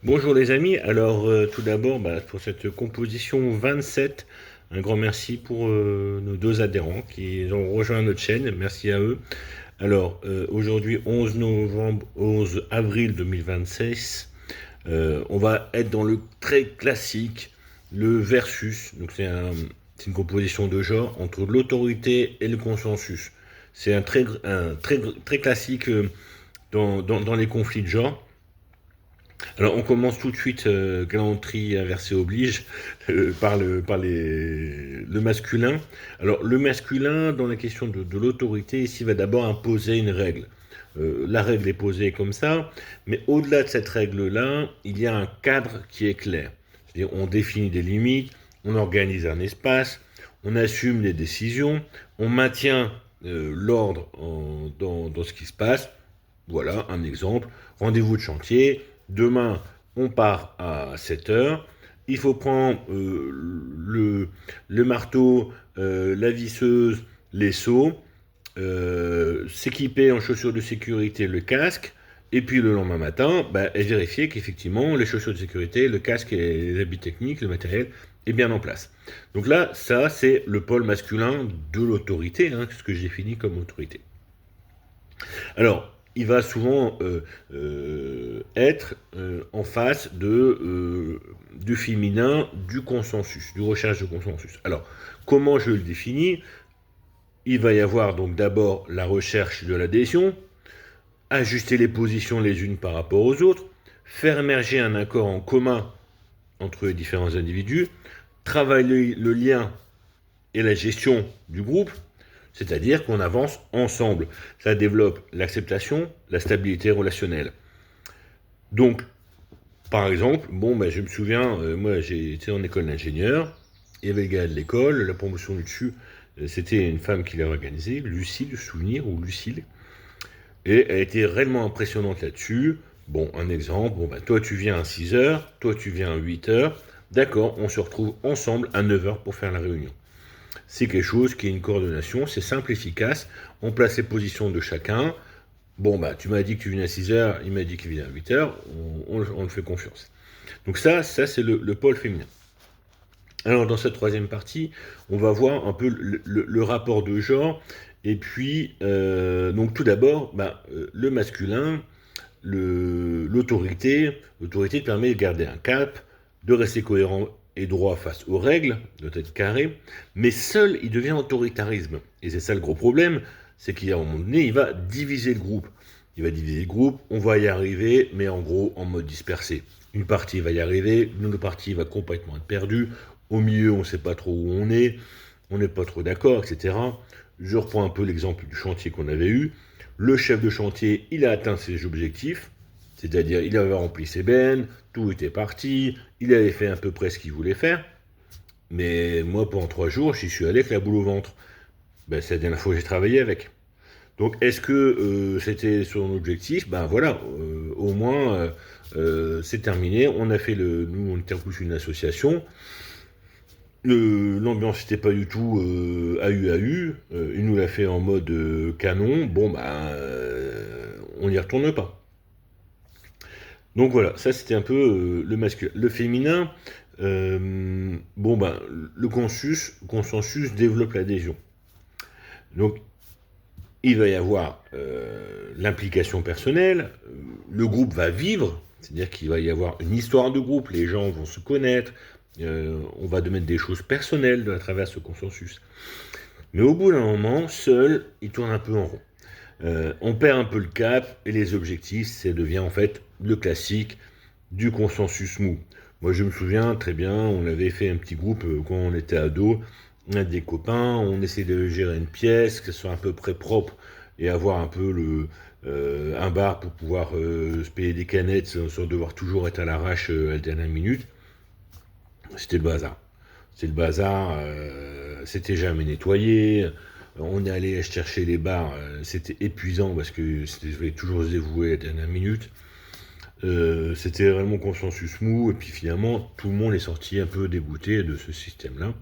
Bonjour les amis, alors tout d'abord pour cette composition 27, un grand merci pour nos deux adhérents qui ont rejoint notre chaîne, merci à eux. Alors aujourd'hui 11 novembre, 11 avril 2026, on va être dans le très classique, le versus, donc c'est une composition de genre entre l'autorité et le consensus. C'est un très classique dans les conflits de genre. Alors on commence tout de suite, galanterie inversée oblige, par le masculin. Alors le masculin, dans la question de l'autorité, ici va d'abord imposer une règle. La règle est posée comme ça, mais au-delà de cette règle-là, il y a un cadre qui est clair. C'est-à-dire on définit des limites, on organise un espace, on assume les décisions, on maintient l'ordre dans ce qui se passe. Voilà un exemple. Rendez-vous de chantier. Demain, on part à 7 heures. Il faut prendre le marteau, la visseuse, les seaux, s'équiper en chaussures de sécurité, le casque, et puis le lendemain matin, vérifier qu'effectivement les chaussures de sécurité, le casque et les habits techniques, le matériel est bien en place. Donc là, ça c'est le pôle masculin de l'autorité, hein, ce que je définis comme autorité. Alors, il va souvent être en face du féminin, du consensus, du recherche de consensus. Alors, comment je le définis? Il va y avoir donc d'abord la recherche de l'adhésion, ajuster les positions les unes par rapport aux autres, faire émerger un accord en commun entre les différents individus, travailler le lien et la gestion du groupe, c'est-à-dire qu'on avance ensemble. Ça développe l'acceptation, la stabilité relationnelle. Donc, par exemple, je me souviens, moi j'ai été en école d'ingénieur, il y avait le gars de l'école, la promotion du dessus, c'était une femme qui l'a organisée, Lucille, souvenir, ou Lucille, et elle était réellement impressionnante là-dessus. Bon, un exemple, toi tu viens à 6 heures, toi tu viens à 8 heures, d'accord, on se retrouve ensemble à 9 heures pour faire la réunion. C'est quelque chose qui est une coordination, c'est simple, efficace, on place les positions de chacun. Tu m'as dit que tu venais à 6 heures, il m'a dit qu'il venait à 8 heures, on le fait confiance. Donc ça c'est le pôle féminin. Alors dans cette troisième partie, on va voir un peu le rapport de genre, et puis, donc tout d'abord, le masculin, l'autorité permet de garder un cap, de rester cohérent et droit face aux règles, de être carré, mais seul il devient autoritarisme. Et c'est ça le gros problème, c'est qu'à un moment donné, il va diviser le groupe. Il va diviser le groupe, on va y arriver, mais en gros en mode dispersé. Une partie va y arriver, une autre partie va complètement être perdue. Au milieu, on ne sait pas trop où on n'est pas trop d'accord, etc. Je reprends un peu l'exemple du chantier qu'on avait eu. Le chef de chantier, il a atteint ses objectifs, c'est-à-dire il avait rempli ses bennes, tout était parti, il avait fait à peu près ce qu'il voulait faire. Mais moi, pendant 3 jours, j'y suis allé avec la boule au ventre. C'est la dernière fois que j'ai travaillé avec. Donc, est-ce que c'était son objectif? Voilà, au moins, c'est terminé. Nous, on était en plus une association. L'ambiance n'était pas du tout AU. Il nous l'a fait en mode canon. On n'y retourne pas. Donc voilà, ça c'était un peu le masculin. Le féminin, le consensus développe l'adhésion. Donc il va y avoir l'implication personnelle, le groupe va vivre, c'est-à-dire qu'il va y avoir une histoire de groupe, les gens vont se connaître, on va mettre des choses personnelles à travers ce consensus. Mais au bout d'un moment, seul, il tourne un peu en rond. On perd un peu le cap et les objectifs, ça devient en fait le classique du consensus mou. Moi, je me souviens très bien, on avait fait un petit groupe quand on était ado, on a des copains, on essayait de gérer une pièce, que ce soit à peu près propre et avoir un peu un bar pour pouvoir se payer des canettes sans devoir toujours être à l'arrache à la dernière minute. C'était le bazar. C'était le bazar, c'était jamais nettoyé. On est allé chercher les bars, c'était épuisant parce que il fallait toujours se dévouer à la dernière minute. C'était vraiment consensus mou, et puis finalement, tout le monde est sorti un peu dégoûté de ce système-là,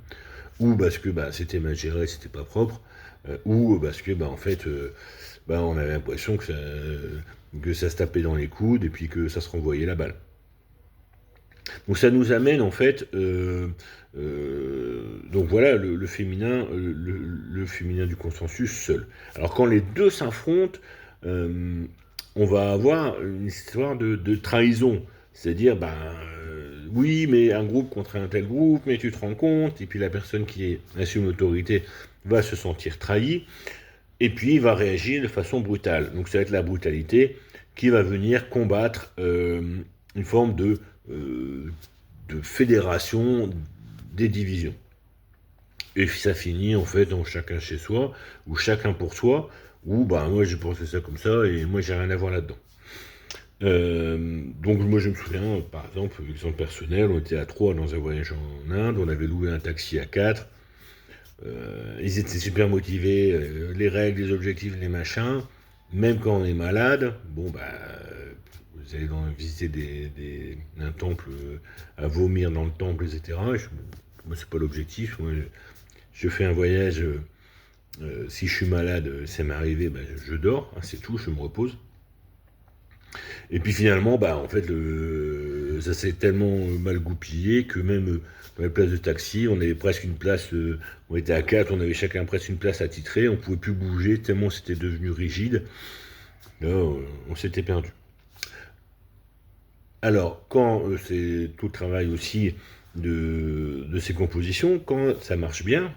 ou parce que c'était mal géré, c'était pas propre, ou parce que en fait, on avait l'impression que ça se tapait dans les coudes, et puis que ça se renvoyait la balle. Donc ça nous amène en fait, donc voilà le féminin, le féminin du consensus seul. Alors quand les deux s'affrontent, on va avoir une histoire de trahison. C'est-à-dire, oui, mais un groupe contre un tel groupe, mais tu te rends compte, et puis la personne qui assume l'autorité va se sentir trahie, et puis il va réagir de façon brutale. Donc ça va être la brutalité qui va venir combattre une forme de fédération des divisions. Et ça finit en fait en chacun chez soi, ou chacun pour soi, ou moi j'ai pensé ça comme ça, et moi j'ai rien à voir là-dedans. Donc moi je me souviens, par exemple, exemple personnel, on était à 3 dans un voyage en Inde, on avait loué un taxi à 4, ils étaient super motivés, les règles, les objectifs, les machins, même quand on est malade, vous allez visiter un temple, à vomir dans le temple, etc. Moi c'est pas l'objectif, moi je fais un voyage, si je suis malade, ça m'est arrivé, je dors, hein, c'est tout, je me repose. Et puis finalement, en fait, ça s'est tellement mal goupillé que même dans les places de taxi, on avait presque une place, on était à 4, on avait chacun presque une place attitrée, on pouvait plus bouger tellement c'était devenu rigide. Là, on s'était perdu. Alors, quand c'est tout le travail aussi de ces compositions, quand ça marche bien,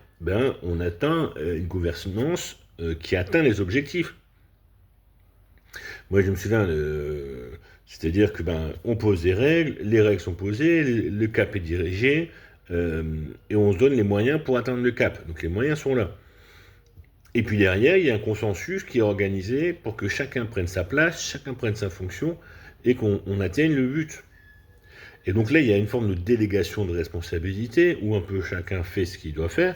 on atteint une gouvernance qui atteint les objectifs. Moi, je me souviens, c'est-à-dire que on pose des règles, les règles sont posées, le cap est dirigé, et on se donne les moyens pour atteindre le cap. Donc les moyens sont là. Et puis derrière, il y a un consensus qui est organisé pour que chacun prenne sa place, chacun prenne sa fonction, et qu'on atteigne le but. Et donc là, il y a une forme de délégation de responsabilité, où un peu chacun fait ce qu'il doit faire,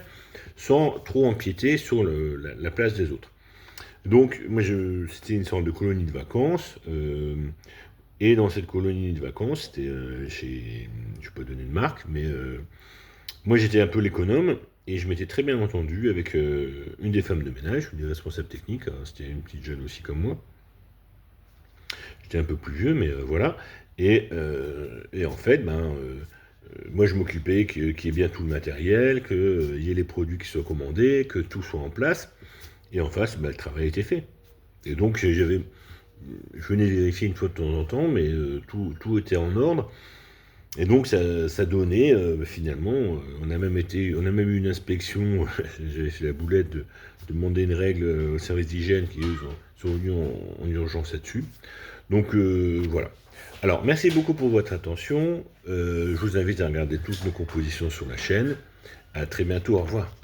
sans trop empiéter sur la place des autres. Donc, moi, c'était une sorte de colonie de vacances, et dans cette colonie de vacances, c'était je ne vais pas donner de marque, mais moi j'étais un peu l'économe, et je m'étais très bien entendu avec une des femmes de ménage, une des responsables techniques, hein, c'était une petite jeune aussi comme moi. J'étais un peu plus vieux, mais voilà. Et en fait, moi je m'occupais qu'il y ait bien tout le matériel, qu'il y ait les produits qui soient commandés, que tout soit en place. Et en face, le travail était fait. Et donc je venais vérifier une fois de temps en temps, mais tout était en ordre. Et donc ça donnait finalement, on a même eu une inspection, j'avais fait la boulette de demander une règle au service d'hygiène qui eux sont venus en urgence là-dessus. Donc voilà. Alors merci beaucoup pour votre attention. Je vous invite à regarder toutes nos compositions sur la chaîne. À très bientôt, au revoir.